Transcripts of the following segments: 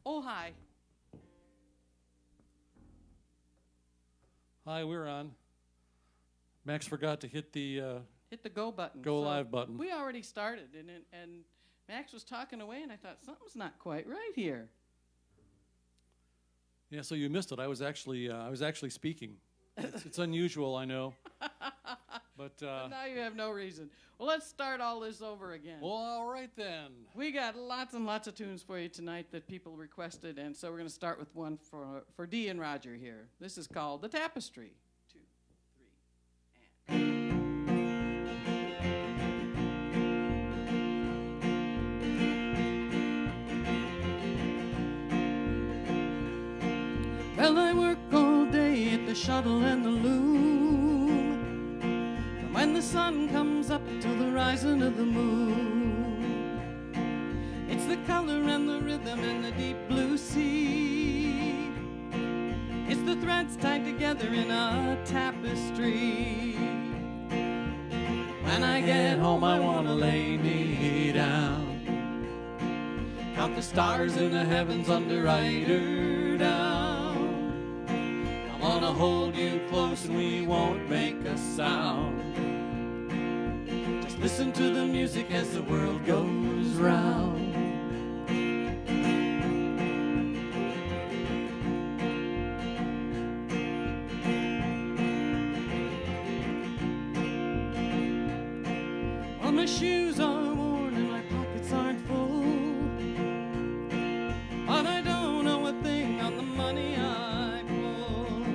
Oh, hi. Hi, we're on. Max forgot to hit the Hit the go button. go live button. We already started, and Max was talking away, and I thought, something's not quite right here. Yeah, so you missed it. I was actually speaking. It's unusual, I know. But Now you have no reason. Well, let's start all this over again. well, all right then. We got lots and lots of tunes for you tonight that people requested, and so we're going to start with one for Dee and Roger here. This is called The Tapestry. 2, 3, and... Well, I work all day at the shuttle and the loom, from when the sun comes up till the rising of the moon. It's the color and the rhythm and the deep blue sea. It's the threads tied together in a tapestry. When I get home, I want to lay me down, count the stars in the heavens under eider down. I want to hold you close and we won't make a sound. Just listen to the music as the world goes round. Well, my shoes are worn and my pockets aren't full, but I don't know a thing on the money I pull.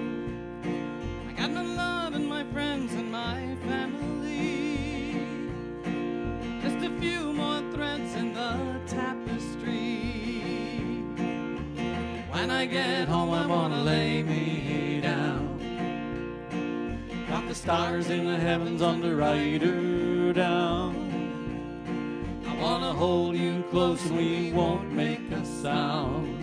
I got my love and my friends and my family, just a few more threads in the tapestry. When I get home, I want to lay me down, count the stars in the heavens under eider down. I want to hold you close and we won't make a sound.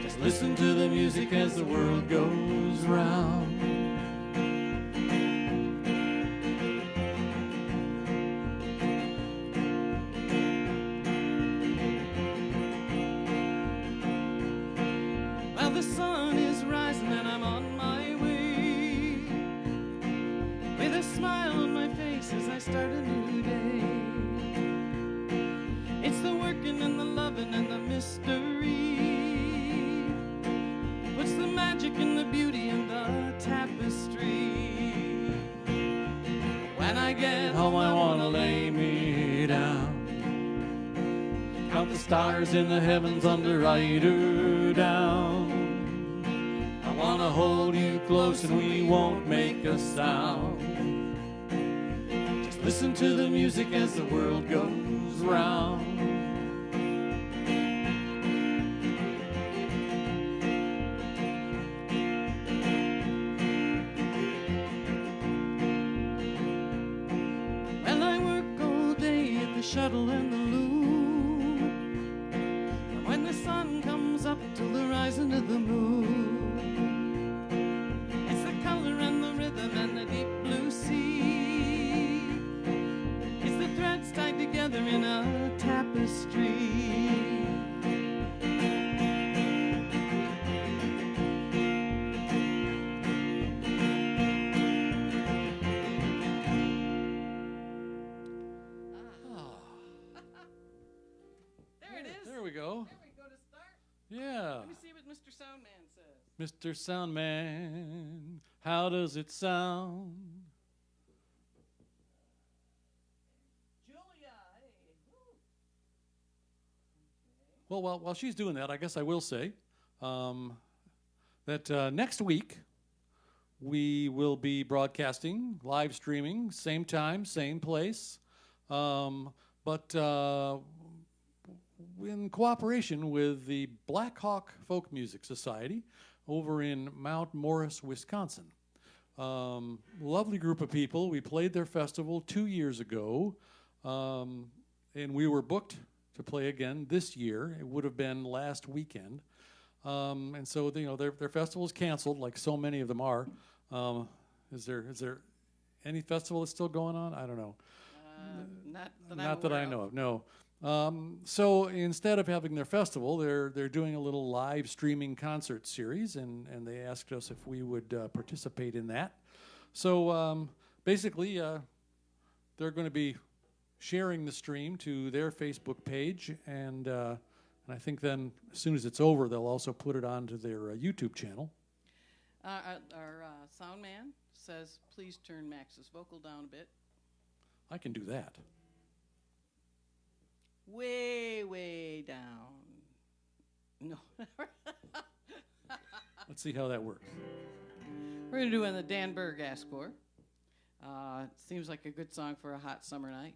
Just listen to the music as the world goes round. Well, the sun is rising and I'm on my way, with a smile on my face as I start a new day. It's the working and the loving and the mystery, what's the magic and the beauty in the tapestry. When I get home, I want to lay me down, count the stars in the heavens under eider down. I want to hold you close and we won't make a sound. Just listen to the music as the world goes round. Well, I work all day at the shuttle and the loom, from when the sun comes up till the rising of the moon. It's the color and the rhythm and the deep blue sea. It's the threads tied together in a tapestry. There it is. There we go. There we go to start. Yeah. Let me see what Mr. Soundman says. Mr. Soundman, how does it sound? Julia, hey. Woo. Well, while she's doing that, I guess I will say that next week we will be broadcasting, live streaming, same time, same place, but in cooperation with the Black Hawk Folk Music Society over in Mount Morris, Wisconsin. Lovely group of people. We played their festival 2 years ago, and we were booked to play again this year. It would have been last weekend. And so their festival is canceled, like so many of them are. Is there any festival that's still going on? I don't know. Not that Not I'm that I aware know of. of, no. So instead of having their festival, they're doing a little live streaming concert series, and they asked us if we would participate in that. So basically, they're going to be sharing the stream to their Facebook page, and I think then as soon as it's over, they'll also put it onto their YouTube channel. Our sound man says, please turn Max's vocal down a bit. I can do that. Way, way down. No. Let's see how that works. We're going to do it in the Dan Berg ask for. It seems like a good song for a hot summer night.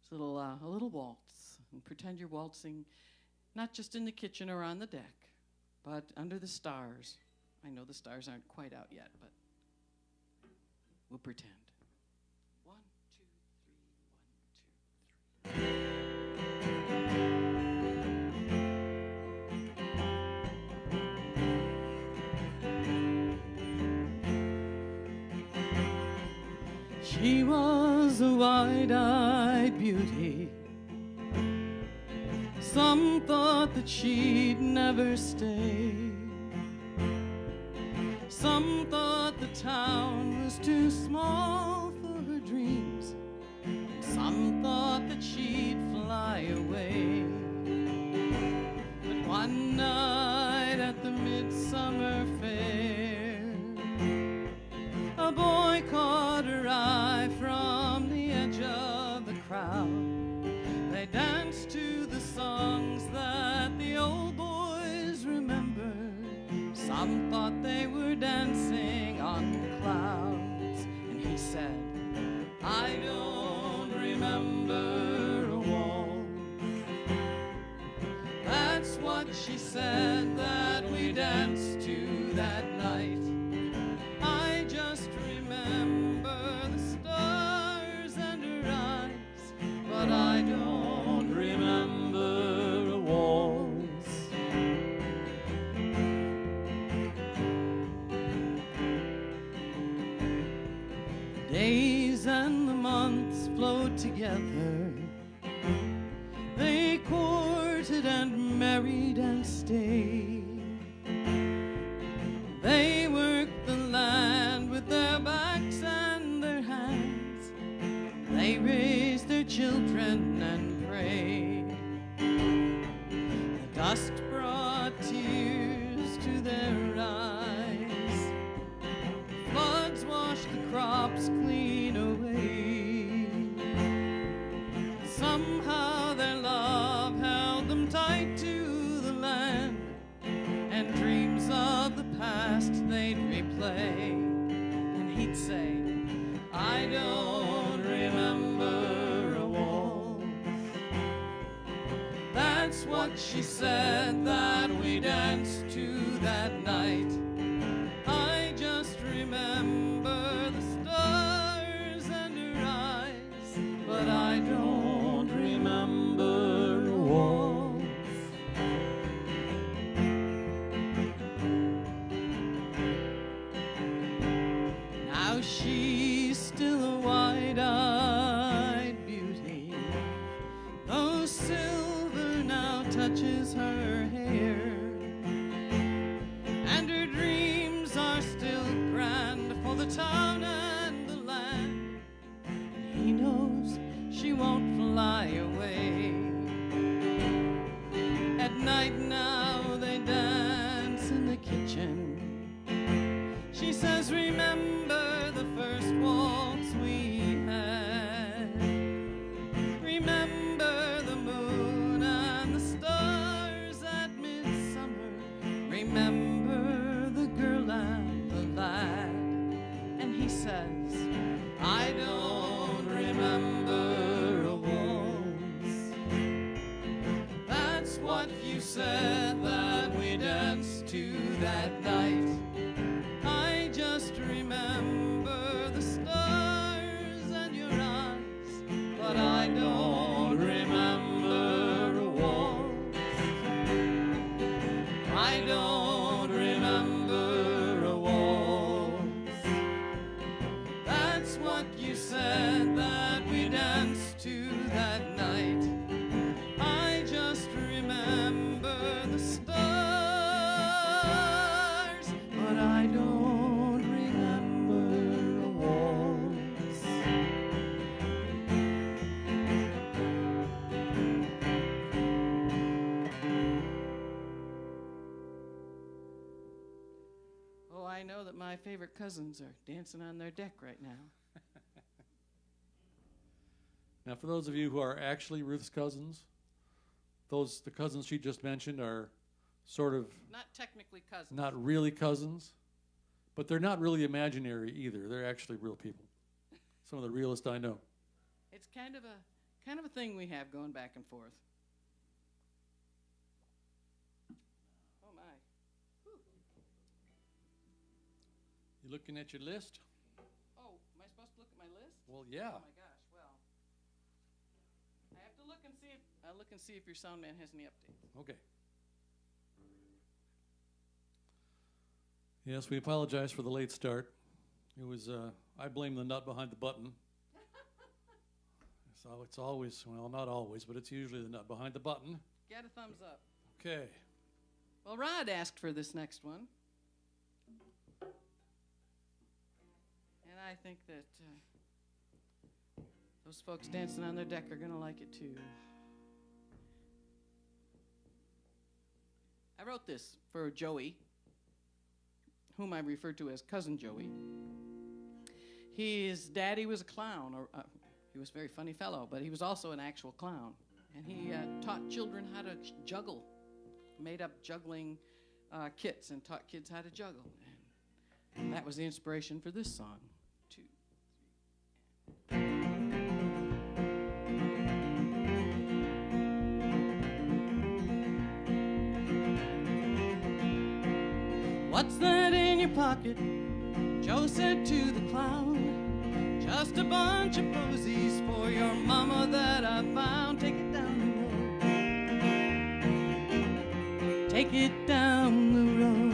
It's a little waltz. And pretend you're waltzing not just in the kitchen or on the deck, but under the stars. I know the stars aren't quite out yet, but we'll pretend. 1, 2, 3, 1, 2, 3. She was a wide-eyed beauty. Some thought that she'd never stay. Some thought the town was too small for her dreams. Some thought that she'd fly away. But one night at the midsummer fair, a boy caught her eye from the edge of the crowd. They danced to the songs that the old boys remembered. Some thought they were dancing on clouds. And he said, I don't remember a waltz. That's what she said that we danced to that night. I just remember the stars and her eyes, but I don't remember a waltz. Days and the months flowed together. They courted and married and stayed. They worked the land with their backs and their hands. They raised their children and prayed. The dust brought tears to their eyes. Floods washed the crops clean away. Somehow their love held them tight to the land, and dreams of the past they'd replay. And he'd say, I don't remember a waltz. That's what she said that we danced to that night. I just remember the stars and her eyes, but I don't remember a waltz. Now she's still a wide-eyed beauty, though silver now touches her hair, and her dreams are still grand for the town and the land. And he knows she won't fly away. At night now they dance in the kitchen. She says, remember the first waltz we had. Remember the moon and the stars at midsummer. Remember the girl and the lad. And he says, I don't remember a waltz. That's what you said that we danced to that night. I just remember the stars and your eyes, but I don't remember a waltz. I don't remember a waltz. That's what you said that we danced to that night. my favorite cousins are dancing on their deck right now. Now, for those of you who are actually Ruth's cousins, the cousins she just mentioned are sort of Not technically cousins. not really cousins, but they're not really imaginary either. They're actually real people. Some of the realest I know. It's kind of a thing we have going back and forth. Oh my. Whew. You looking at your list? Oh, am I supposed to look at my list? Well, yeah. Oh my gosh. Well, I have to look and see if your sound man has any updates. Okay. Yes, we apologize for the late start. It was, I blame the nut behind the button. So it's always, well, not always, but it's usually the nut behind the button. Get a thumbs up. Okay. Well, Rod asked for this next one. And I think that those folks dancing on their deck are going to like it too. I wrote this for Joey, whom I refer to as Cousin Joey. His daddy was a clown, or he was a very funny fellow, but he was also an actual clown. And he taught children how to juggle, made up juggling kits and taught kids how to juggle. And that was the inspiration for this song, too. What's that in your pocket? Joe said to the clown. Just a bunch of posies for your mama that I found. Take it down the road. Take it down the road.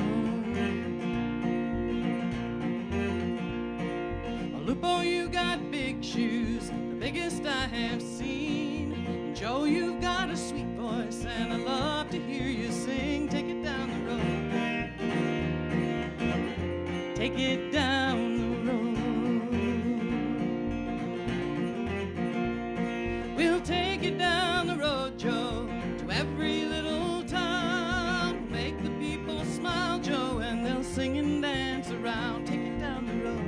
Lupo, you got big shoes, the biggest I have seen. And Joe, you've got a sweet voice, and I love to hear you sing. Take it down the road. Take it down the road. We'll take it down the road, Joe, to every little town. Make the people smile, Joe, and they'll sing and dance around. Take it down the road.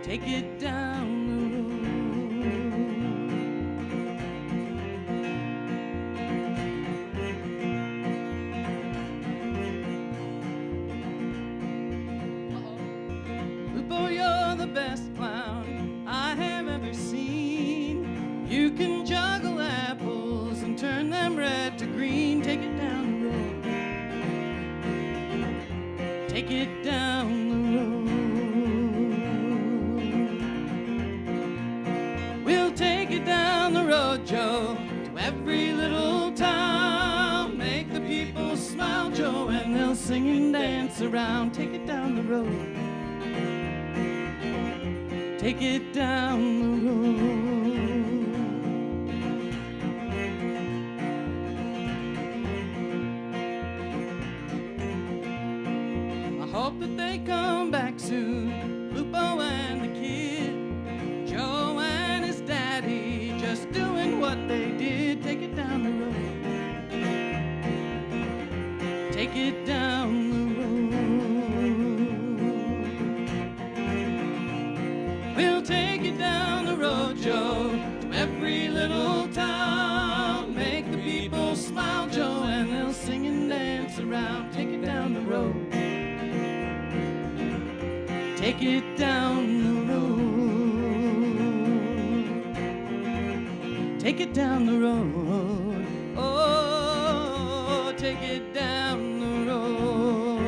Take it down the road. Lupo, you're the best clown I have ever seen. You can juggle apples and turn them red to green. Take it down the road. Take it down the road. We'll take it down the road, Joe, to every little town. Make the people smile, Joe, and they'll sing and dance around. Take it down the road. Take it down the road. I hope that they come back soon, Lupo and the kid, Joe and his daddy, just doing what they did. Take it down the road. Take it down the road. We'll take it down the road, Joe, to every little town. Make the people smile, Joe, and they'll sing and dance around. Take it down the road. Take it down the road. Take it down the road. Oh, take it down the road.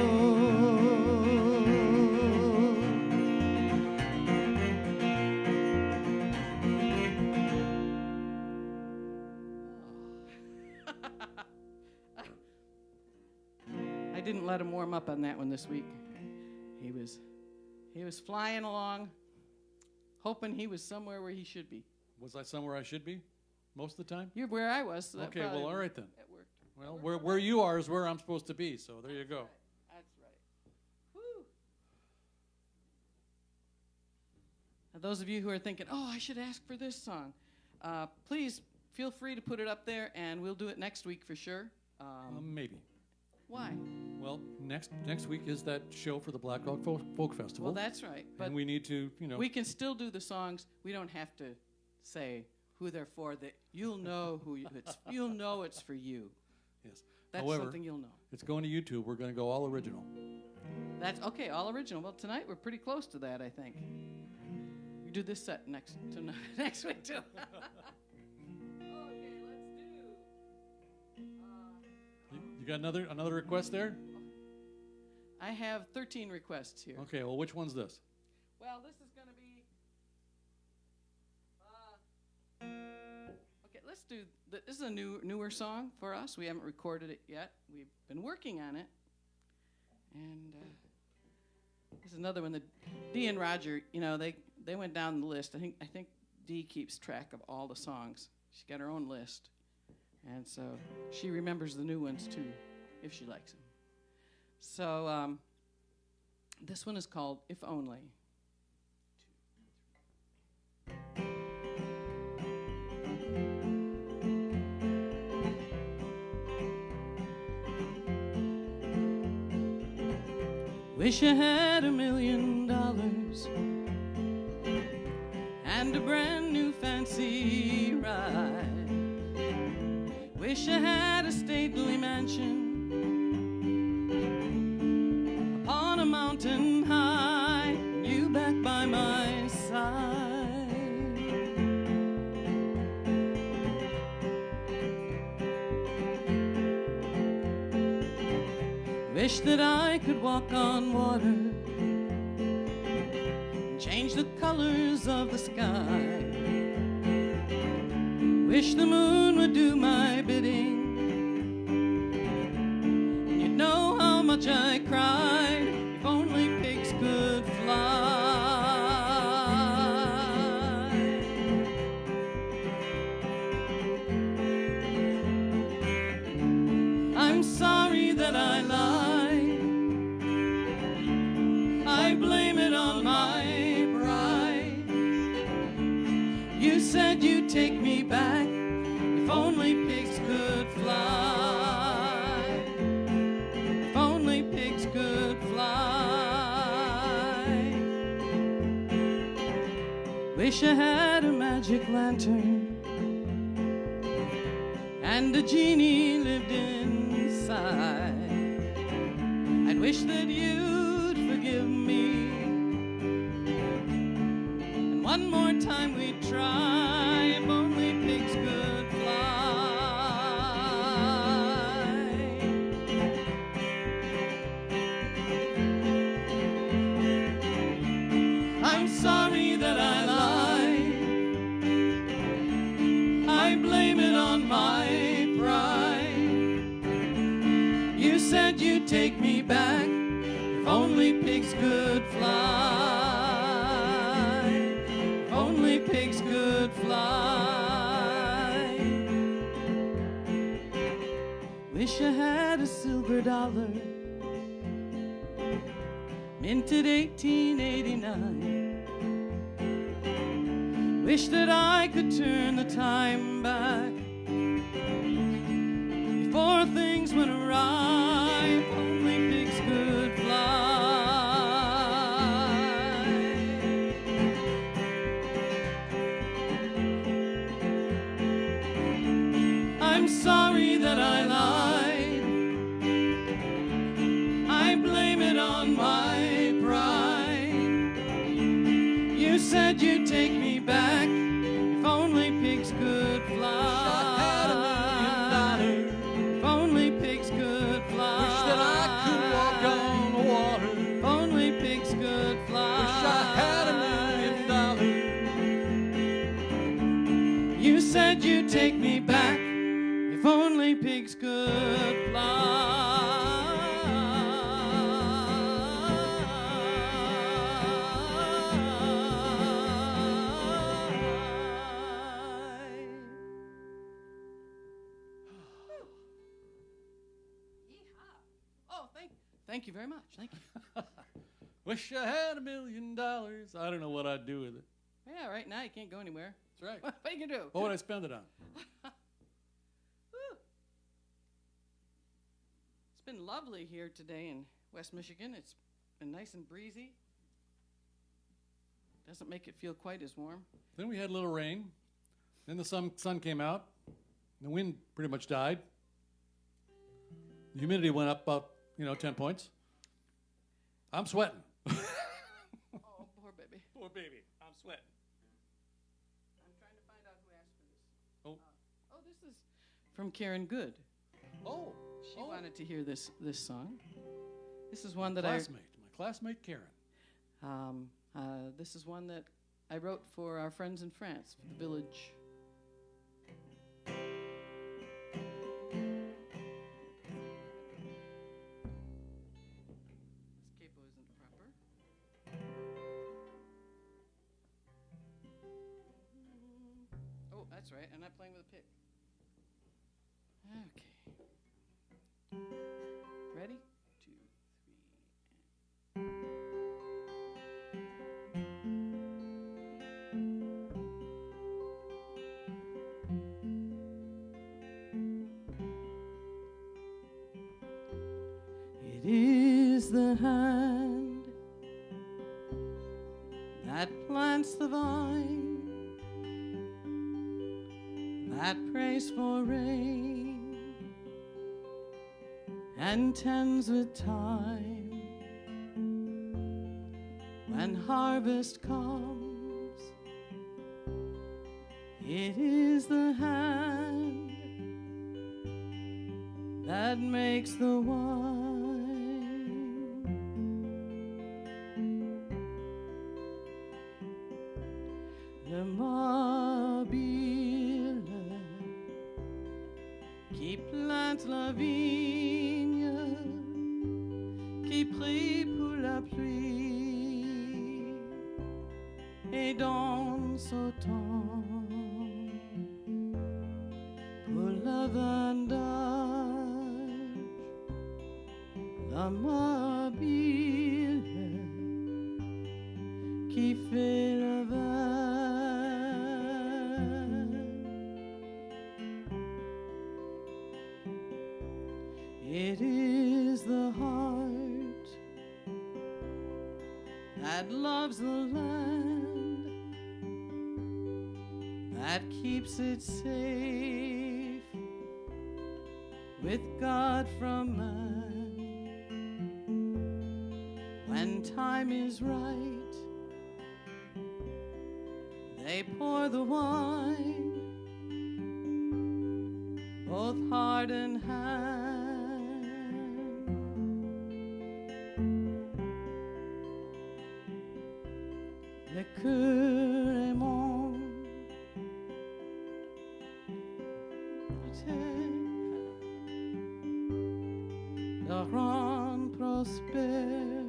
I didn't let him warm up on that one this week. He was flying along, hoping he was somewhere where he should be. Was I somewhere I should be most of the time? You're where I was. So that Okay, well, all right then. It worked. Well, where you are is where I'm supposed to be, so there you go. That's right. Woo. Now, those of you who are thinking, oh, I should ask for this song, please feel free to put it up there, and we'll do it next week for sure. Maybe. Why? Well, next week is that show for the Black Hawk Folk Festival. Well, that's right. But and we need to, we can still do the songs. We don't have to say who they're for. That you'll know you'll know it's for you. Yes. That's However, something you'll know. It's going to YouTube. We're going to go all original. That's okay, all original. Well, tonight we're pretty close to that, I think. We do this set next week too. Okay, let's do. You got another request there? I have 13 requests here. Okay. Well, which one's this? Well, this is going to be. Okay, let's do. This is a newer song for us. We haven't recorded it yet. We've been working on it, and this is another one. That Dee and Roger, they went down the list. I think Dee keeps track of all the songs. She's got her own list, and so she remembers the new ones too, if she likes them. So this one is called "If Only." Wish I had $1 million and a brand new fancy ride. Wish I had a stately mansion upon a mountain high, you back by my side. Wish that I could walk on water, change the colors of the sky. Wish the moon would do my bidding, and you'd know how much I cried. If only pigs could fly. I'm sorry that I lied. I blame it on my pride. You said you'd take me back if only pigs could fly. If only pigs could fly. Wish I had a magic lantern and a genie lived inside. I'd wish that you'd forgive me, and one more time we'd try. If only pigs could fly. I'm sorry that I lied. I blame it on my pride. You said you'd take me back if only pigs could fly. If only pigs could fly. Wish I had a silver dollar, minted 1889. Wish that I could turn the time back before things went awry. If only pigs could fly. I'm sorry that I lied. I blame it on my pride. You said you'd take me back if only pigs could fly. If only pigs could fly. Wish that I could walk on water. If only pigs could fly. Wish I had $1 million. You said you'd take me back if only pigs could fly. Oh, thank you very much. Thank you. Wish I had $1 million. I don't know what I'd do with it. Yeah, right now you can't go anywhere. That's right. What you can do? What would I spend it on? been lovely here today in West Michigan. It's been nice and breezy. Doesn't make it feel quite as warm. Then we had a little rain. Then the sun came out. The wind pretty much died. The humidity went up about 10 points. I'm sweating. Oh, poor baby. Poor baby. I'm sweating. I'm trying to find out who asked for this. Oh. This is from Karen Good. Oh. She wanted to hear this song. This is one that My classmate Karen. This is one that I wrote for our friends in France, for the village. This capo isn't proper. Oh, that's right. I'm not playing with a pick. Okay. Ready? 2, 3. It is the hand that plants the vine, that prays for rain and tends with time. When harvest comes, it is the hand that makes the wine. Le mobile qui plante la vigne, qui prie pour la pluie et danse au temps pour le vendage. La mobile qui fait le vin. It is the heart that loves the land, that keeps it safe with God from man. When time is right, they pour the wine, both heart and hand. Le cœur aimant, le rend prospère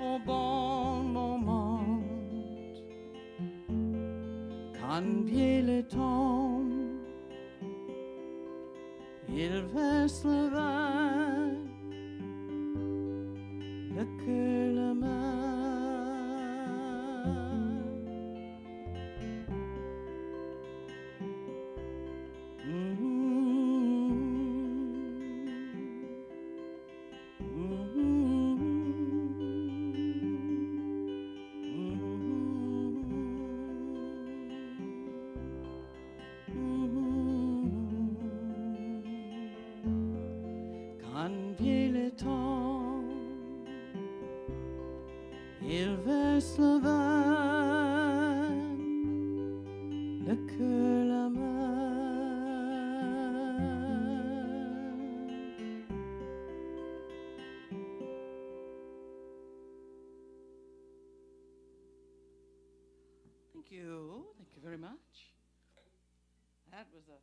au bon moment. Quand vient le temps, il verse le vin, le cœur la main. Quand vient le temps, il verse le vin, le cœur la main. Thank you very much. That was a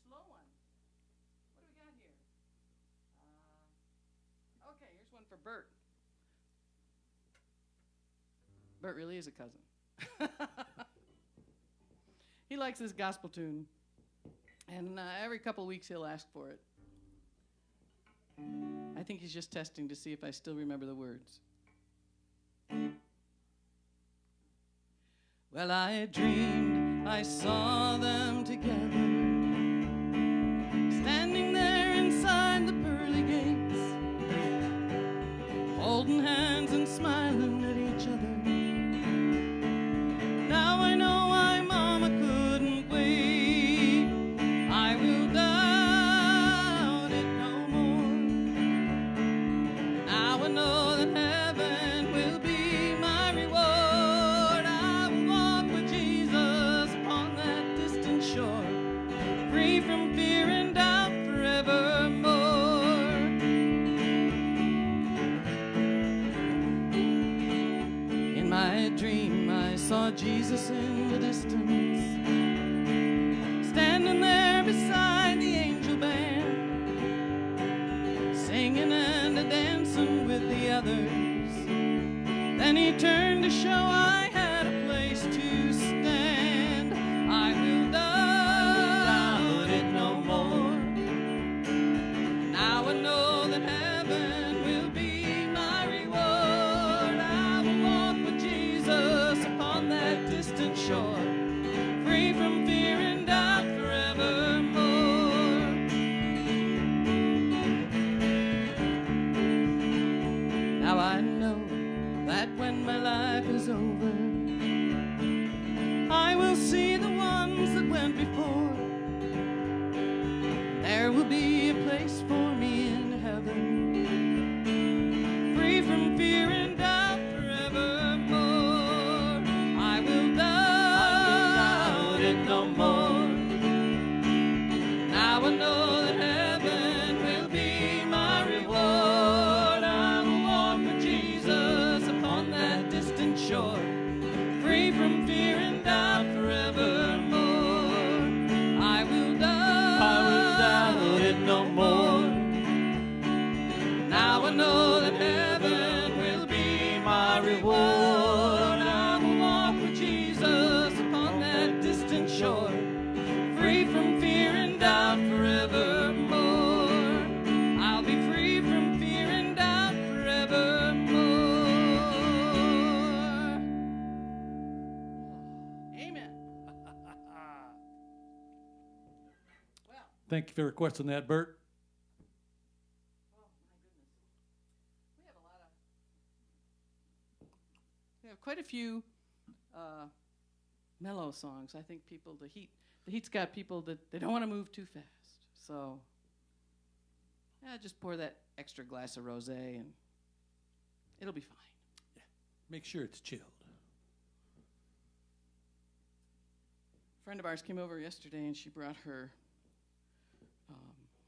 slow one. What do we got here? Okay, here's one for Bert. Bert really is a cousin. He likes this gospel tune, and every couple weeks he'll ask for it. I think he's just testing to see if I still remember the words. Well, I dreamed I saw them together, standing there in Jesus in the distance, standing there beside the angel band, singing and a-dancing with the others. Then he turned to show I had a place to stand. I will doubt it no more. Now I know that heaven will be my reward. I will walk with Jesus upon that distant shore, free from fear and doubt forevermore. Now I know that when my life is over, I will see the ones that went before. There will be a place for me in heaven, free from fear and doubt forevermore. I will doubt it no more. Now I know that heaven will be my reward. I will walk with Jesus upon that distant shore, free from fear and doubt forevermore. I will doubt it no more. Now I know that heaven will be my reward. I will walk with Jesus upon that distant shore, free from fear and doubt forevermore. I'll be free from fear and doubt forevermore. Amen. Thank you for requesting that, Bert. Oh, my goodness. We have quite a few mellow songs. I think the heat's got people that they don't want to move too fast. So, yeah, just pour that extra glass of rosé and it'll be fine. Make sure it's chilled. A friend of ours came over yesterday and she brought her,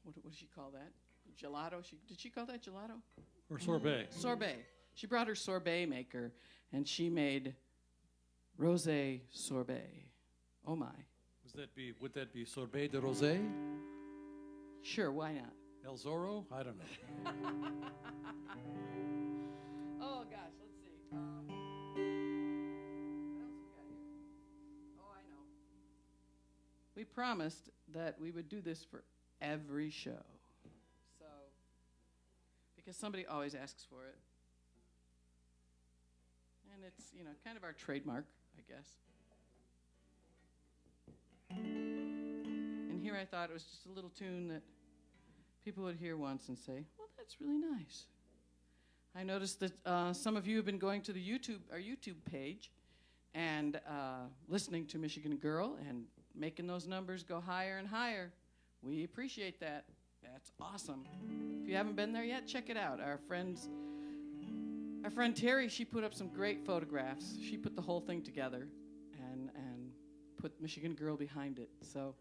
what does she call that? Gelato? Did she call that gelato? Or sorbet. Sorbet. She brought her sorbet maker and she made rosé sorbet. Oh my. Would that be sorbet de rosé? Sure, why not? El Zorro? I don't know. Oh gosh, let's see. What else have we got here? Oh, I know. We promised that we would do this for every show. So, because somebody always asks for it. And it's, kind of our trademark, I guess. And here I thought it was just a little tune that people would hear once and say, well, that's really nice. I noticed that some of you have been going to our YouTube page and listening to Michigan Girl and making those numbers go higher and higher. We appreciate that. That's awesome. If you haven't been there yet, check it out. Our friend Terry, she put up some great photographs. She put the whole thing together and put Michigan Girl behind it. So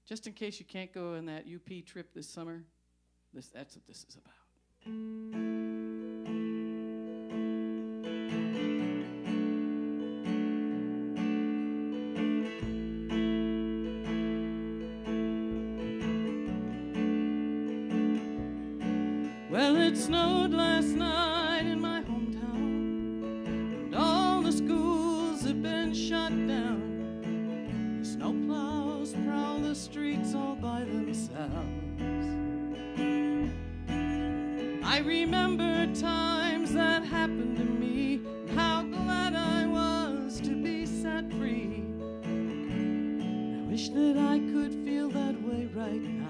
just in case you can't go on that UP trip this summer, that's what this is about. Well, it snowed last night in my hometown, and all the schools have been shut down. The snowplows prowl the streets all by themselves. I remember times that happened to me, and how glad I was to be set free. I wish that I could feel that way right now.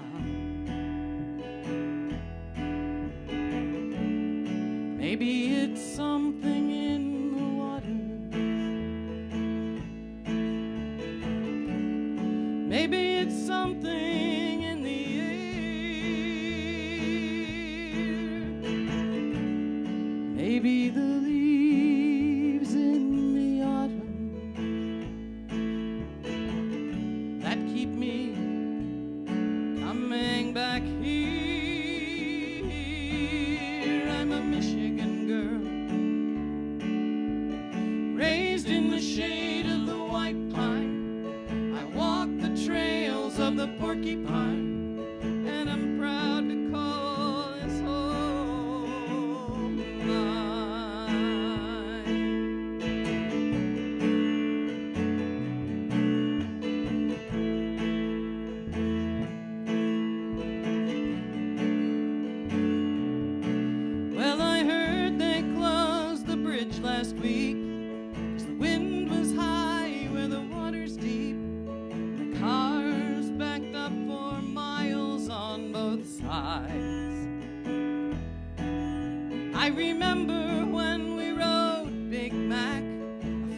Maybe it's something in the water. Maybe it's something in the air. Maybe the leaves in the autumn that keep me coming back here. I'm a Michigan girl, raised in the shade porcupine, and I'm proud to call this home mine. Well, I heard they closed the bridge last week, 'cause the wind was high where the water's deep. The cars backed up for miles on both sides. I remember when we rode Big Mac,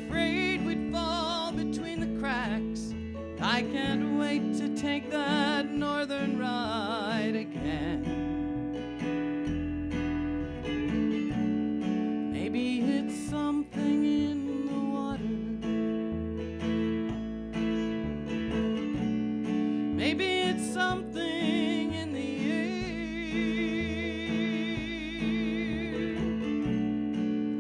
afraid we'd fall between the cracks. I can't wait to take that northern ride again. Maybe it's something in the water. Maybe it's something in the air.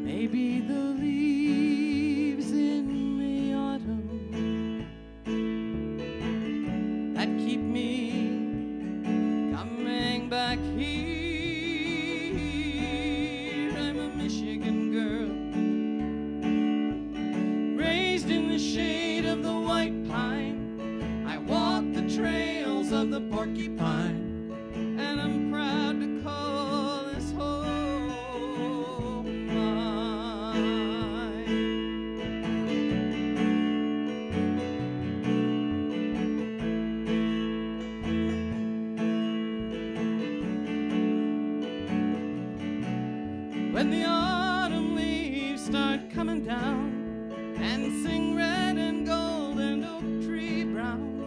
Maybe the leaves in the autumn that keep me coming back here. I'm a Michigan girl, raised in the shade of the white pine. I walk the trails of the porcupine, and I'm proud to call this home mine. When the autumn leaves start coming down and sing red and gold and oak tree brown,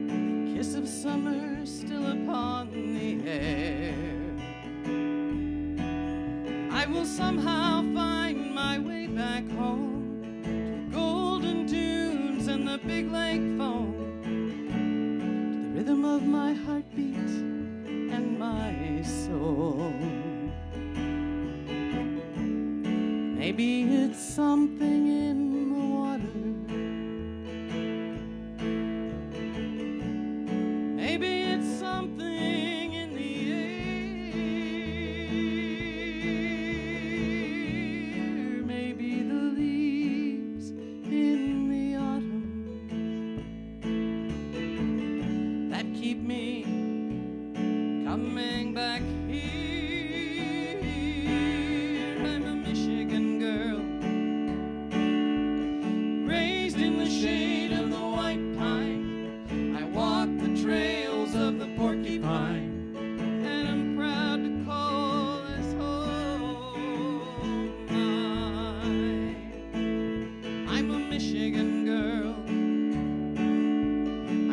the kiss of summer still upon the air, I will somehow find my way back home to the golden dunes and the big lake foam, to the rhythm of my heartbeat and my soul. Maybe it's something in the water. Maybe it's something in the air. Maybe the leaves in the autumn that keep me coming back here. I'm a Michigan girl, raised in the shade of the white pine. I walk the trails of the porcupine, and I'm proud to call this home mine. I'm a Michigan girl,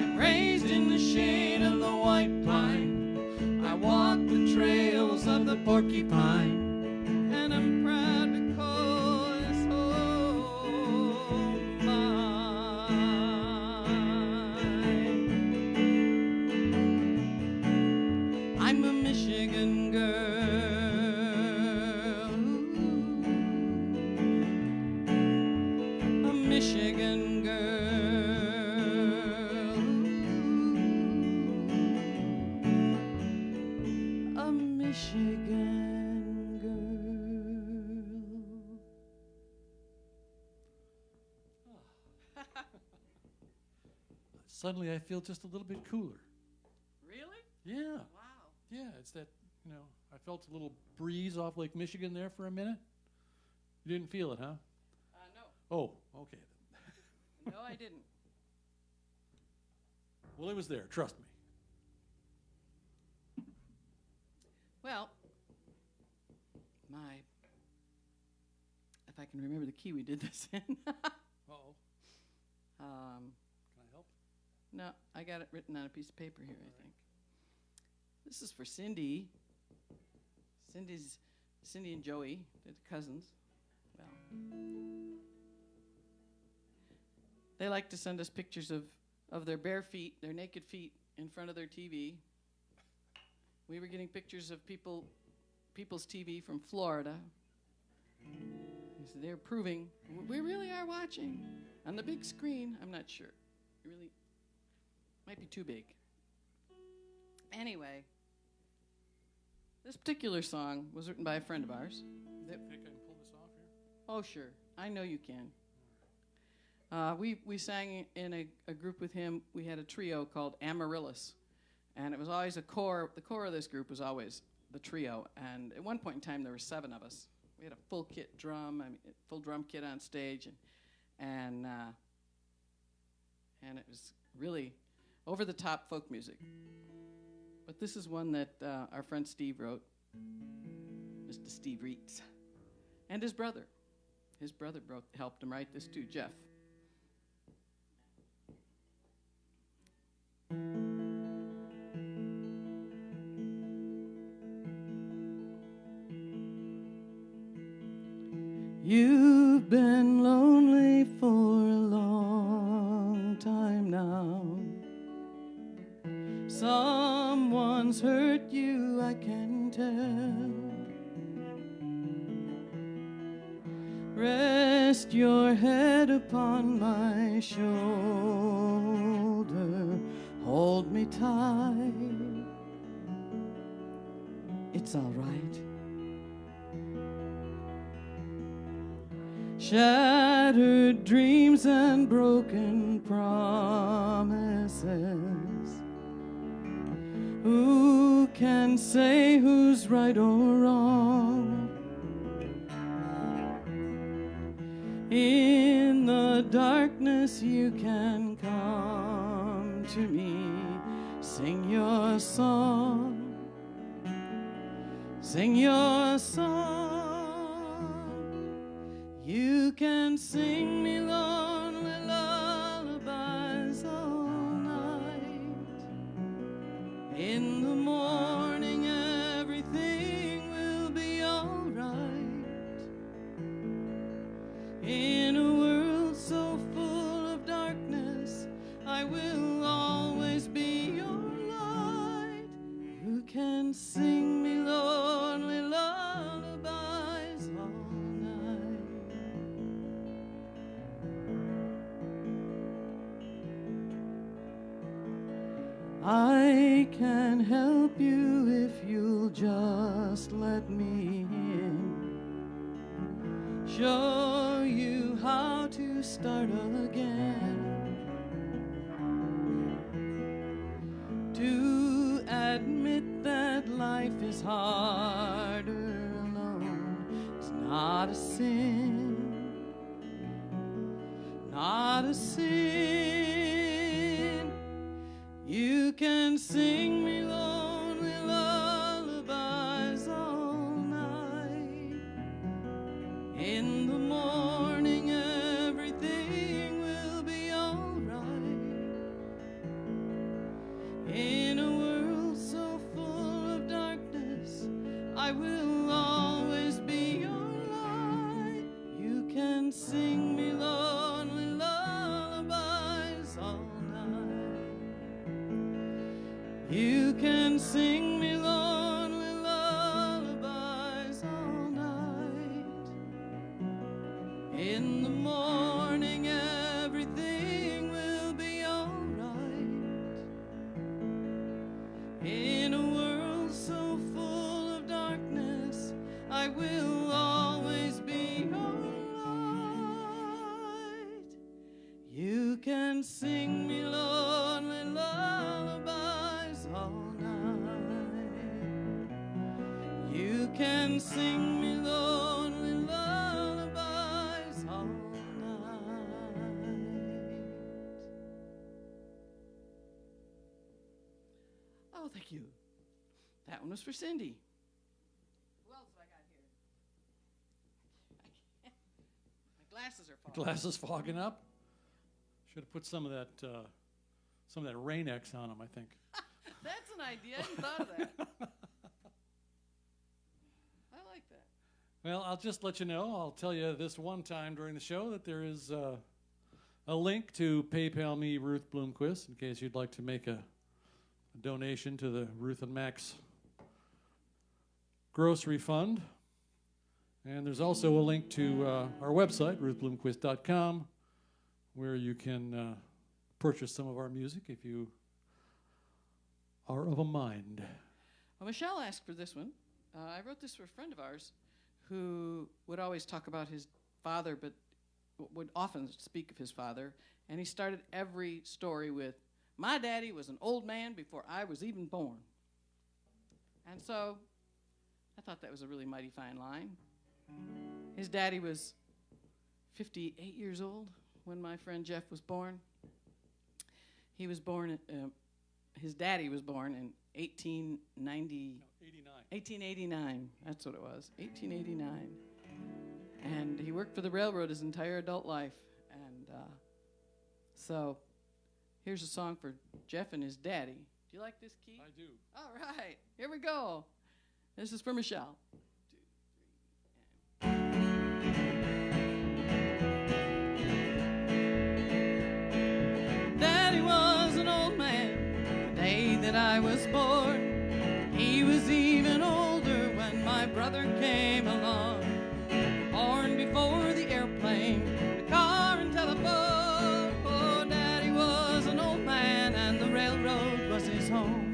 I'm raised in the shade of the white pine. I walk the trails of the porcupine, and I'm proud to call this home mine. I'm a Michigan girl, a Michigan girl, a Michigan girl. Suddenly I feel just a little bit cooler. Really? Yeah. Wow. Yeah, it's that, I felt a little breeze off Lake Michigan there for a minute. You didn't feel it, huh? No. Oh, okay. No, I didn't. Well, it was there, trust me. Well, if I can remember the key we did this in. Uh-oh. Can I help? No, I got it written on a piece of paper here, I think. This is for Cindy. Cindy and Joey, they're the cousins. Well, they like to send us pictures of their bare feet, their naked feet, in front of their TV. We were getting pictures of people's TV from Florida. So they're proving we really are watching on the big screen. I'm not sure. Really, Might be too big. Anyway, this particular song was written by a friend of ours. You think I can pull this off here? Oh, sure. I know you can. We sang in a group with him. We had a trio called Amaryllis. And it was always the core of this group was always the trio. And at one point in time, there were 7 of us. We had a full drum kit on stage. And it was really over-the-top folk music. But this is one that our friend Steve wrote, Mr. Steve Reitz, and his brother. His brother helped him write this too, Jeff. You've been lonely for a long time now. Someone's hurt you, I can tell. Rest your head upon my shoulder. Hold me tight. It's all right. Shattered dreams and broken promises. Who can say who's right or wrong? In the darkness you can come to me. Sing your song. Sing your song. You can sing me lonely lullabies all night. In the morning everything will be all right. In a world so full of darkness, I will always be your light. You can sing me lonely lullabies all night. I can help you if you'll just let me in. Show you how to start again. To admit that life is harder alone is not a sin. Not a sin. You can sing me lonely lullabies all night. In the morning everything will be all right. In a world so full of darkness, I will always be your light. You can sing me lonely lullabies all night. You can sing me lonely lullabies all night. In the morning everything will be all right. In a world so full of darkness, I will always be your light. You can sing me lonely lullabies all night. You can sing me lonely lullabies all night. Oh, thank you. That one was for Cindy. Who else have I got here? My glasses are fogging. Glasses fogging up. Should have put some of that Rain-X on them, I think. That's an idea. I hadn't thought of that. I like that. Well, I'll just let you know. I'll tell you this one time during the show that there is a link to PayPal me, Ruth Bloomquist, in case you'd like to make a donation to the Ruth and Max grocery fund. And there's also a link to our website, ruthbloomquist.com, where you can purchase some of our music if you are of a mind. Well, Michelle asked for this one. I wrote this for a friend of ours who would always talk about his father, but would often speak of his father. And he started every story with, "My daddy was an old man before I was even born." And so I thought that was a really mighty fine line. His daddy was 58 years old when my friend Jeff was born. He was born, his daddy was born in 1889. That's what it was, 1889. And he worked for the railroad his entire adult life. And so here's a song for Jeff and his daddy. Do you like this, Keith? I do. All right, here we go. This is for Michelle. Daddy was an old man the day that I was born. He was even older when my brother came along. Born before the airplane, the car and telephone. Oh, Daddy was an old man and the railroad was his home.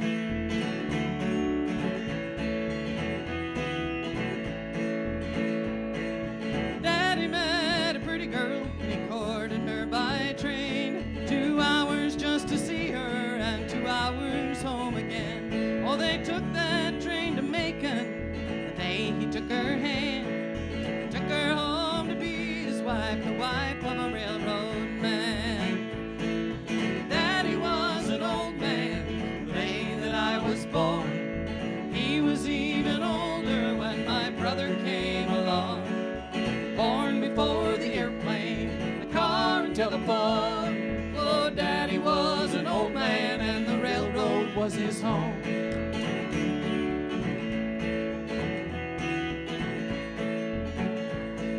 Daddy met a pretty girl and he courted her by train. 2 hours just to see her and 2 hours home again. Oh, they took that train to Macon the day he took her hand. Took her home to be his wife, the wife of a railroad man. Daddy was an old man the day that I was born. He was even older when my brother came along. Born before the airplane, the car and telephone. Oh, Daddy was an old man and the railroad was his home.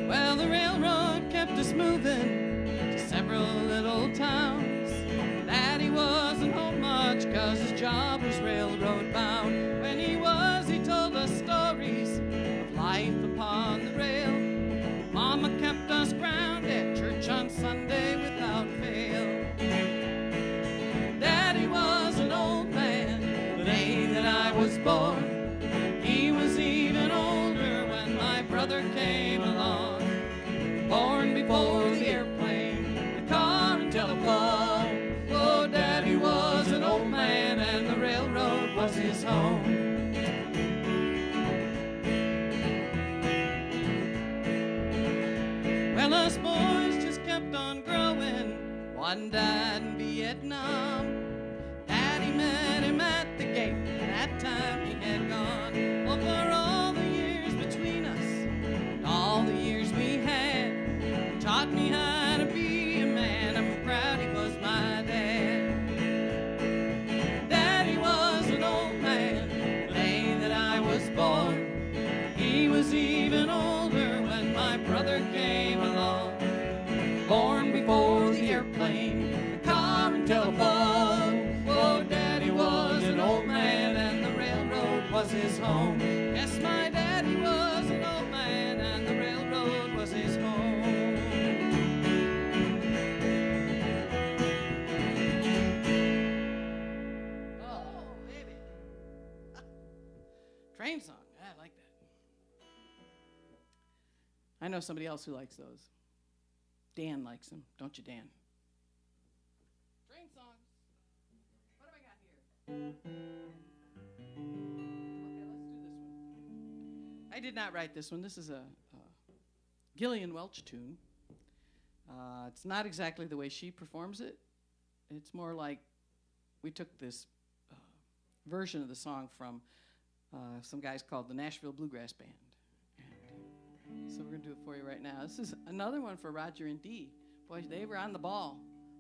Well, the railroad kept us moving to several little towns. Daddy wasn't home much 'cause his job was railroad bound. When he was, he told us stories of life upon the rail. Mama kept us grounded, church on Sunday without fail. Daddy was an old man the day that I was born. He was even older when my brother came along. Born before the airplane, the car and telephone. Oh, Daddy was an old man and the railroad was his home. Well, us boys just kept on growing. One died in Vietnam. Daddy met him at the gate. That time he had gone. Well, for all the years between us, and all the years we had, he taught me how to be a man. I'm proud he was my dad. Daddy was an old man the day that I was born. He was even older when my brother came along. Born before the airplane, the car and telephone. Oh, Daddy was an old man and the railroad was his home. Yes, my daddy was an old man and the railroad was his home. Oh, baby. Train song. I like that. I know somebody else who likes those. Dan likes them, don't you, Dan? Train songs. What have I got here? Okay, let's do this one. I did not write this one. This is a Gillian Welch tune. It's not exactly the way she performs it. It's more like we took this version of the song from some guys called the Nashville Bluegrass Band. So we're going to do it for you right now. This is another one for Roger and Dee. Boy, they were on the ball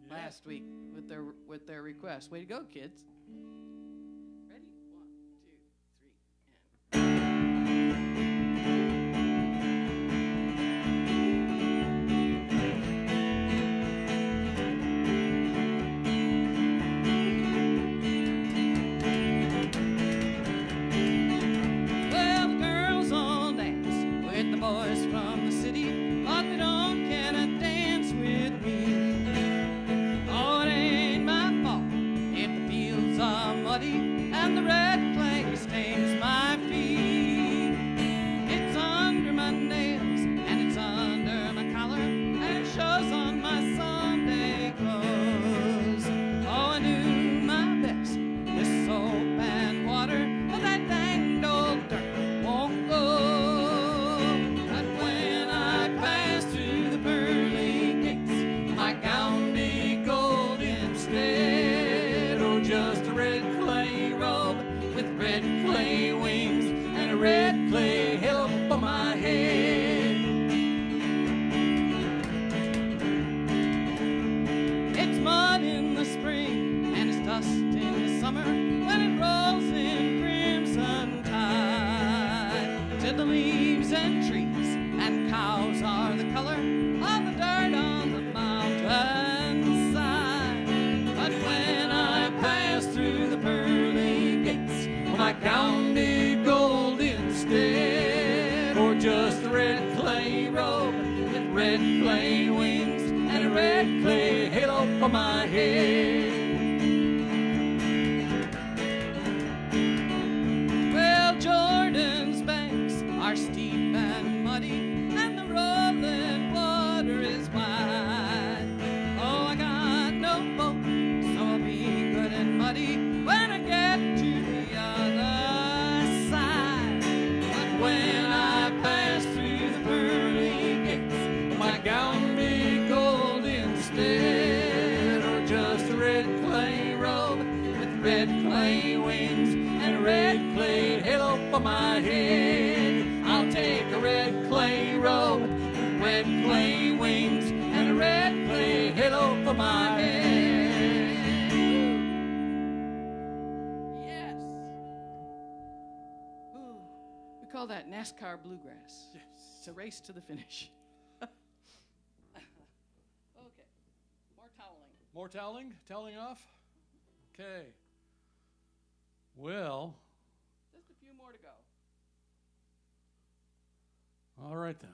last week with their request. Way to go, kids. Ready? 1, 2, 3, Well, the girls all dance with the boys from the city, but they don't care to dance with me. Oh, it ain't my fault if the fields are mud in the spring, and it's dust in the summer when it rolls in crimson tide. To the leaves and trees and cows are the color of the dirt on the mountainside. But when I pass through the pearly gates, will my gown be gold instead, or just a red clay robe with red clay wings and a red clay halo for my head? Well, Jordan's banks are steep and muddy, and the rolling water is wide. Oh, I got no boat, so I'll be good and muddy when I get to the other side. But when I pass through the pearly gates, will my gown be gold instead, or just a red clay robe with red clay wings and a red clay halo for my head? I'll take a red clay robe with red clay wings and a red clay halo for my head. Yes. Ooh, we call that NASCAR bluegrass. Yes. It's a race to the finish. Okay, more toweling. More toweling? Toweling off? Okay. Well, Just a few more to go. all right then.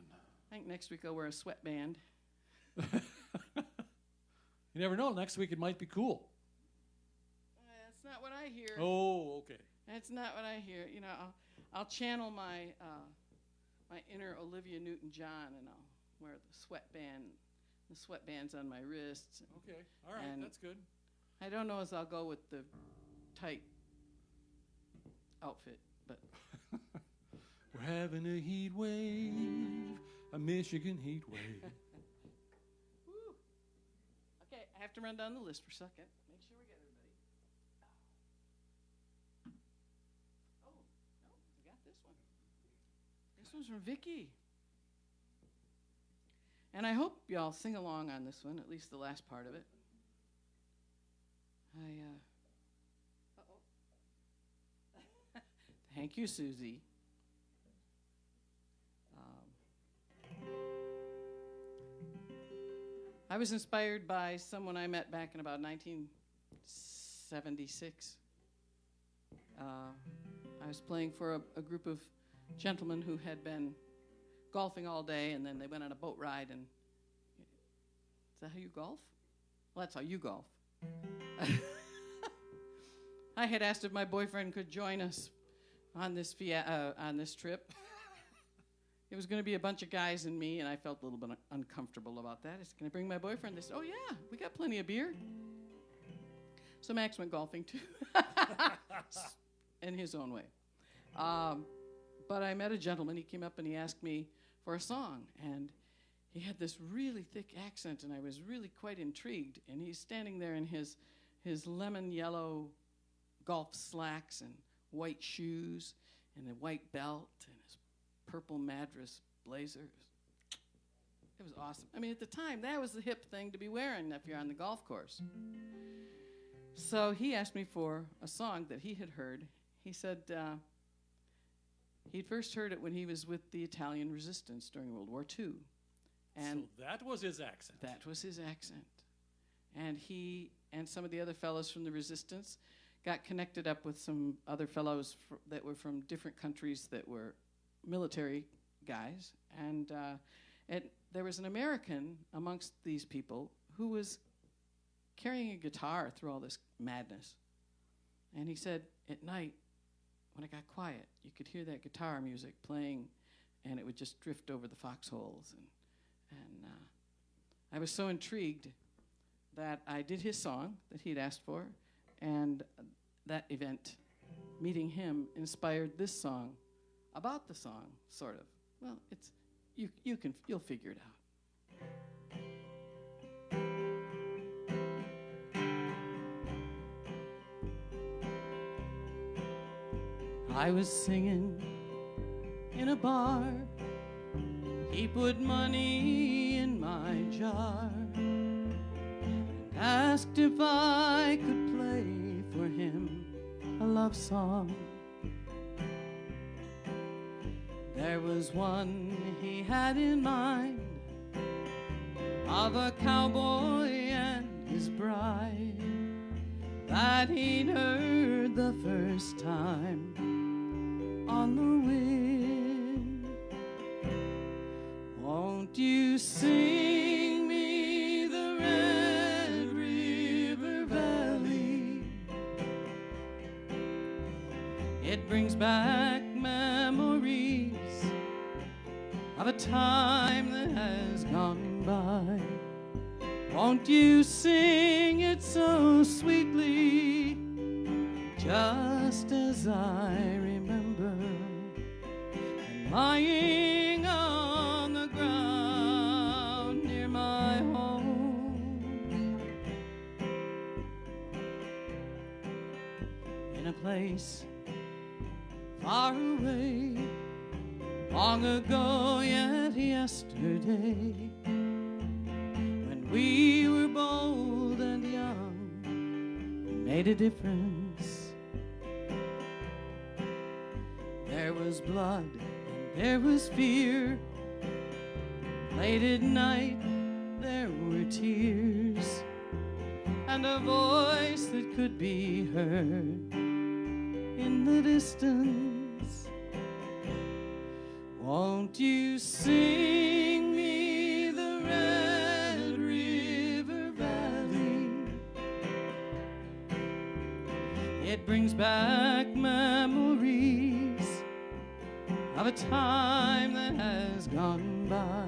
I think next week I'll wear a sweatband. You never know. Next week it might be cool. That's not what I hear. Oh, okay. That's not what I hear. You know, I'll channel my my inner Olivia Newton-John, and I'll wear the sweatbands on my wrists. Okay. All right. And That's good. I don't know as I'll go with the tight outfit, but We're having a heat wave, a Michigan heat wave. woo. Okay, I have to run down the list for a second. Make sure we get everybody. Oh, no, we got this one. This one's from Vicky. And I hope y'all sing along on this one, at least the last part of it. Thank you, Susie. I was inspired by someone I met back in about 1976. I was playing for a group of gentlemen who had been golfing all day, and then they went on a boat ride. And is that how you golf? Well, that's how you golf. I had asked if my boyfriend could join us on this trip. It was going to be a bunch of guys and me, and I felt a little bit uncomfortable about that. I said, "Can I bring my boyfriend?" They said, "Oh, yeah, we got plenty of beer." So Max went golfing, too, in his own way. But I met a gentleman. He came up and he asked me for a song, and he had this really thick accent, and I was really quite intrigued. And he's standing there in his lemon yellow golf slacks and white shoes and a white belt and his purple Madras blazer. It was awesome. I mean, at the time, that was the hip thing to be wearing if you're on the golf course. So he asked me for a song that he had heard. He said he'd first heard it when he was with the Italian resistance during World War II. And so that was his accent. that was his accent. And he and some of the other fellows from the resistance got connected up with some other fellows that were from different countries that were military guys. And there was an American amongst these people who was carrying a guitar through all this madness. And he said, at night, when it got quiet, you could hear that guitar music playing, and it would just drift over the foxholes. And I was so intrigued that I did his song that he'd asked for, and that event, meeting him, inspired this song about the song, sort of. Well, it's you'll figure it out. I was singing in a bar. He put money in my jar. And asked if I could play for him a love song. There was one he had in mind, of a cowboy and his bride, that he'd heard the first time on the wind. Won't you sing me the Red River Valley? It brings back memories of a time that has gone by. Won't you sing it so sweetly, just as I remember, and lying on the ground near my home, in a place far away, long ago yet yesterday, when we were bold and young and made a difference. There was blood and there was fear. Late at night there were tears, and a voice that could be heard in the distance. Won't you sing me the Red River Valley? It brings back memories of a time that has gone by.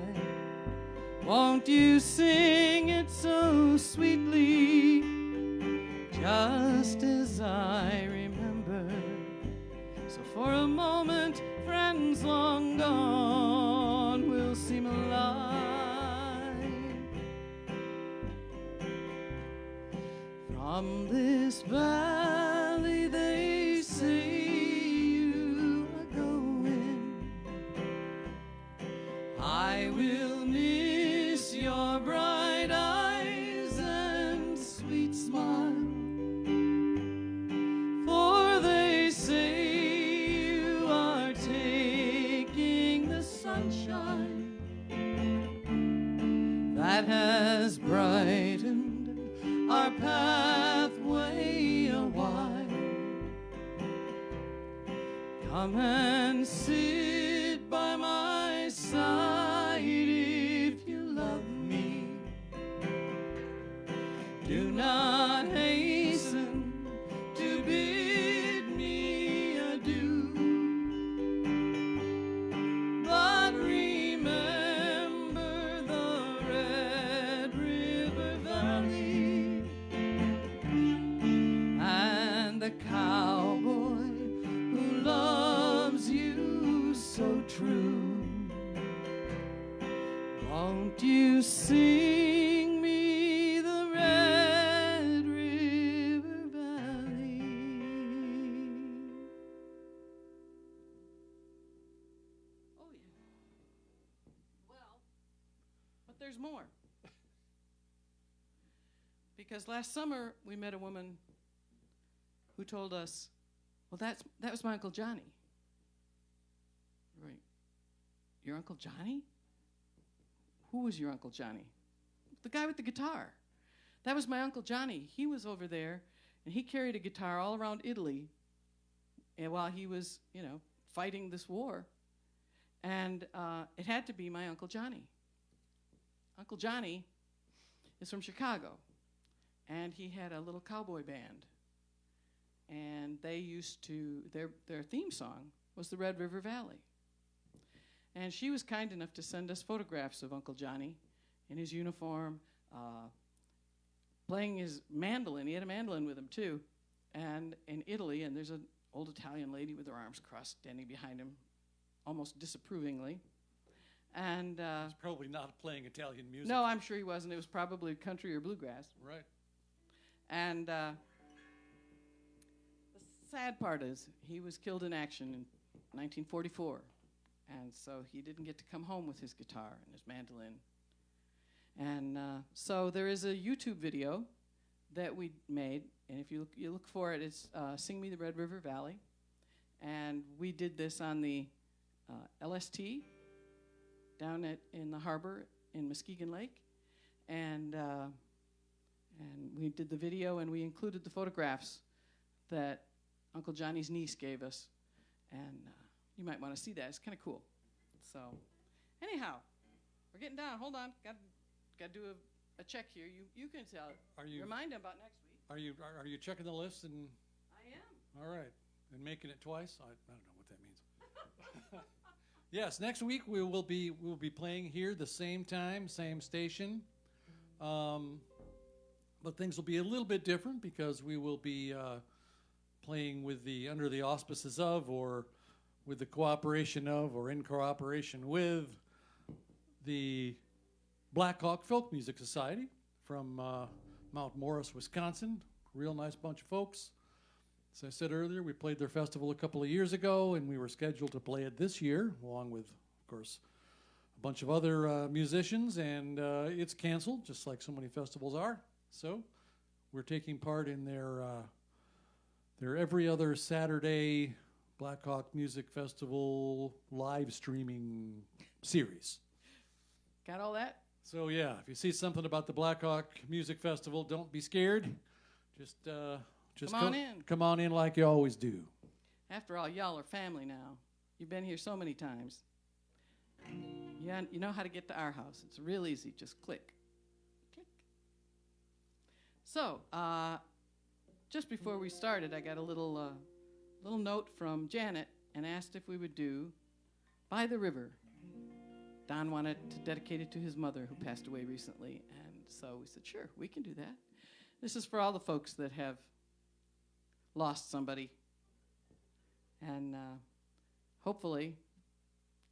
Won't you sing it so sweetly, just as I remember? So for a moment, friends long gone will seem alive. From this valley they say you are going. I will miss your bright eyes and sweet smile, for they say you are taking the sunshine that has brightened our pathway a while. Come and sit by my side if you love me. Do not hasten to bid me adieu, but remember the Red River Valley and the cowboy who loves you so true. Won't you sing me the Red River Valley? Oh, yeah. Well, but there's more. Because last summer we met a woman who told us, well, that was my Uncle Johnny. Right. Your Uncle Johnny? Who was your Uncle Johnny? The guy with the guitar. That was my Uncle Johnny. He was over there, and he carried a guitar all around Italy, and while he was, fighting this war. And it had to be my Uncle Johnny. Uncle Johnny is from Chicago, and he had a little cowboy band. And they used to, their theme song was the Red River Valley. And she was kind enough to send us photographs of Uncle Johnny in his uniform, playing his mandolin. He had a mandolin with him, too, and in Italy. And there's an old Italian lady with her arms crossed standing behind him, almost disapprovingly. And He's probably not playing Italian music. no, I'm sure he wasn't. It was probably country or bluegrass. Right. And the sad part is he was killed in action in 1944. And so he didn't get to come home with his guitar and his mandolin. And so there is a YouTube video that we made, and if you look for it, it's Sing Me the Red River Valley. And we did this on the LST down in the harbor in Muskegon Lake. And we did the video, and we included the photographs that Uncle Johnny's niece gave us. And you might want to see that. It's kind of cool. So anyhow, we're getting down. Hold on. Got to do a check here. You can tell it. Remind them about next week. Are you checking the list? And I am. all right. And making it twice? I don't know what that means. Yes, next week we will be playing here the same time, same station. But things will be a little bit different because we will be playing with under the auspices of, or with the cooperation of, or in cooperation with the Black Hawk Folk Music Society from Mount Morris, Wisconsin. Real nice bunch of folks. As I said earlier, we played their festival a couple of years ago, and we were scheduled to play it this year, along with, of course, a bunch of other musicians, and it's canceled, just like so many festivals are. So we're taking part in their every other Saturday Black Hawk Music Festival live streaming series. Got all that? So yeah, if you see something about the Black Hawk Music Festival, don't be scared. Just come on in like you always do. After all, y'all are family now. You've been here so many times. You know how to get to our house. It's real easy. Just click. Click. So, just before we started, I got a little note from Janet and asked if we would do By the River. Don wanted to dedicate it to his mother, who passed away recently, and so we said, sure, we can do that. This is for all the folks that have lost somebody, and hopefully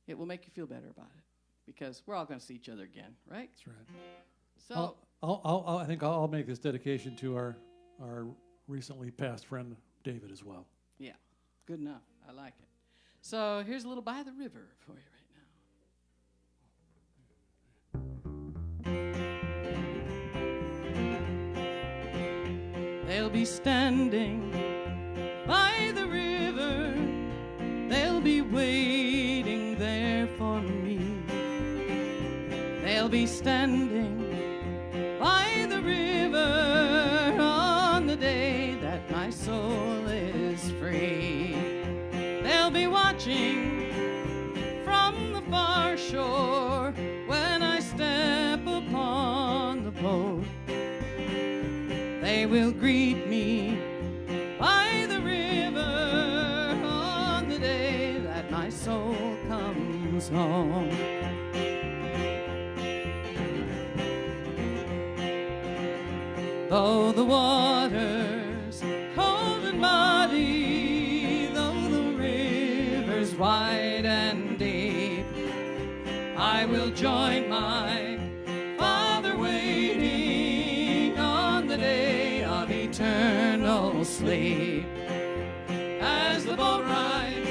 it will make you feel better about it, because we're all going to see each other again, right? That's right. So I think I'll make this dedication to our recently passed friend David as well. Yeah, good enough. I like it. So here's a little By the River for you right now. They'll be standing by the river, they'll be waiting there for me. They'll be standing by the river on the day that my soul is free. They'll be watching from the far shore when I step upon the boat. They will greet me by the river on the day that my soul comes home. Though the water's cold and muddy, though the river's wide and deep, I will join my Father waiting on the day of eternal sleep. As the boat rides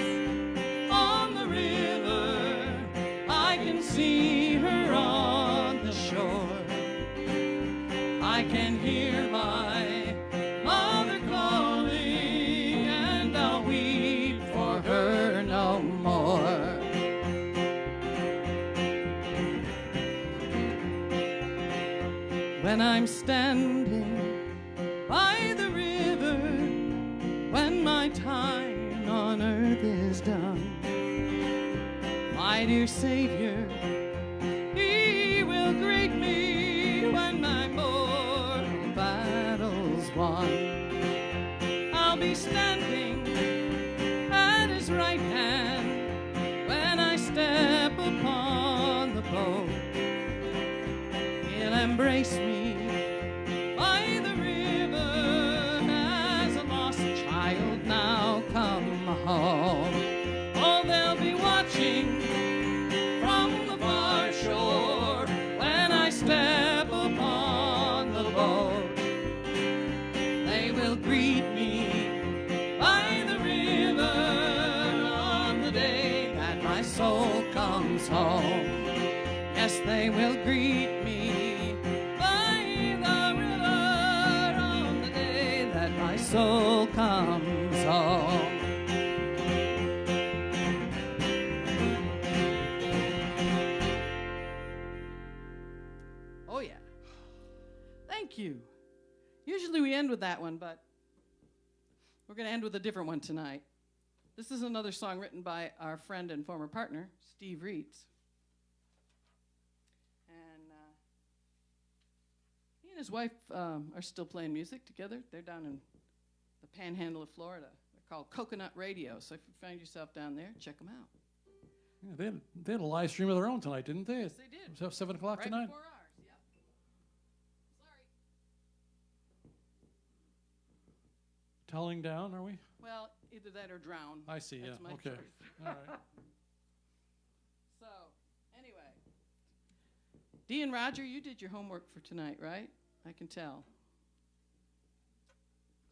on the river, I can see her on the shore. I can hear my mother calling, and I'll weep for her no more. When I'm standing by the river, when my time on earth is done, my dear Savior, He will greet me when my mortal battle's won. I'll be standing at His right hand when I step upon the boat. He'll embrace me by the river as a lost child now come home. Oh, they'll be watching from the far shore when I step upon the boat. They will greet me by the river on the day that my soul comes home. Yes, they will greet me by the river soul comes home. Oh, yeah. Thank you. Usually we end with that one, but we're going to end with a different one tonight. This is another song written by our friend and former partner, Steve Reeds. And he and his wife are still playing music together. They're down in the panhandle of Florida. They're called Coconut Radio. So if you find yourself down there, check them out. Yeah, they had a live stream of their own tonight, didn't they? Yes, they did. It was 7 o'clock Right tonight? before ours, yep. Sorry. Telling down, are we? Well, either that or drown. I see, That's yeah. my Okay. choice. All right. So, anyway. Dee and Roger, you did your homework for tonight, right? I can tell.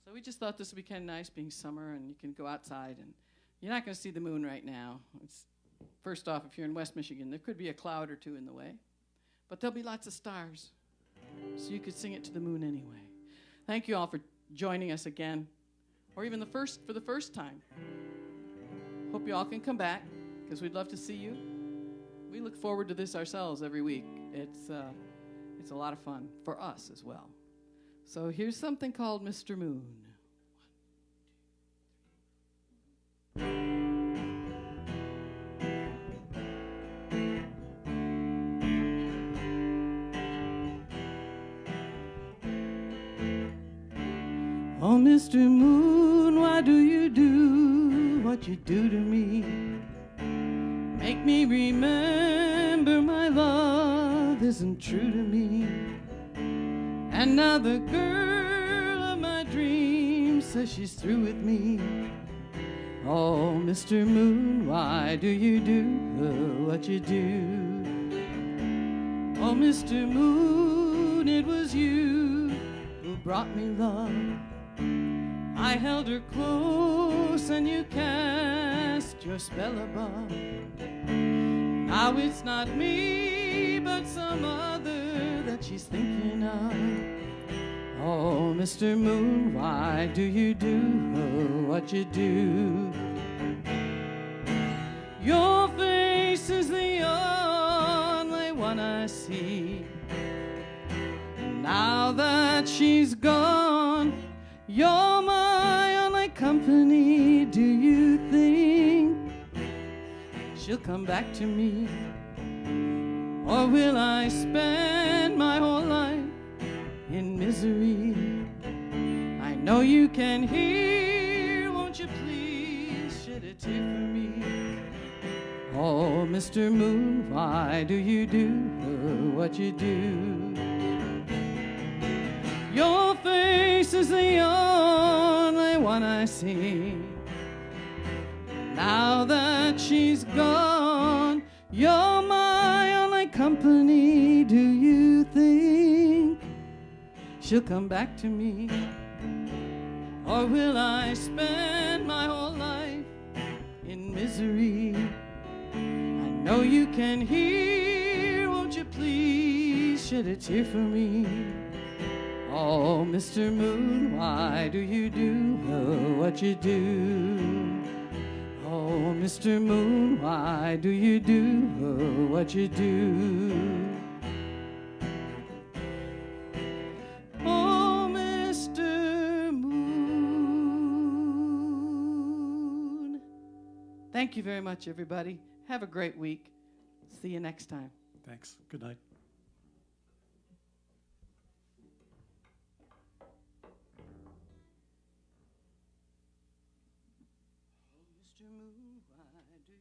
So we just thought this would be kind of nice being summer and you can go outside and you're not going to see the moon right now. First off, if you're in West Michigan, there could be a cloud or two in the way. But there'll be lots of stars. So you could sing it to the moon anyway. Thank you all for joining us again. Or even for the first time. Hope you all can come back because we'd love to see you. We look forward to this ourselves every week. It's a lot of fun for us as well. So here's something called Mr. Moon. Oh, Mr. Moon, why do you do what you do to me? Make me remember my love isn't true to me. And now the girl of my dreams says she's through with me. Oh, Mr. Moon, why do you do what you do? Oh, Mr. Moon, it was you who brought me love. I held her close and you cast your spell above. Now it's not me, but some other that she's thinking of. Oh, Mr. Moon, why do you do what you do? Your face is the only one I see. Now that she's gone, you're my only company. Do you think she'll come back to me? Or will I spend my whole life in misery? I know you can hear, won't you please shed a tear for me? Oh, Mr. Moon, why do you do what you do? Your face is the only one I see. Now that she's gone, you're my only company. Do you think she'll come back to me? Or will I spend my whole life in misery? I know you can hear, won't you please shed a tear for me? Oh, Mr. Moon, why do you do what you do? Oh, Mr. Moon, why do you do what you do? Oh, Mr. Moon. Thank you very much, everybody. Have a great week. See you next time. Thanks. Good night. Mr. Moon, why do you do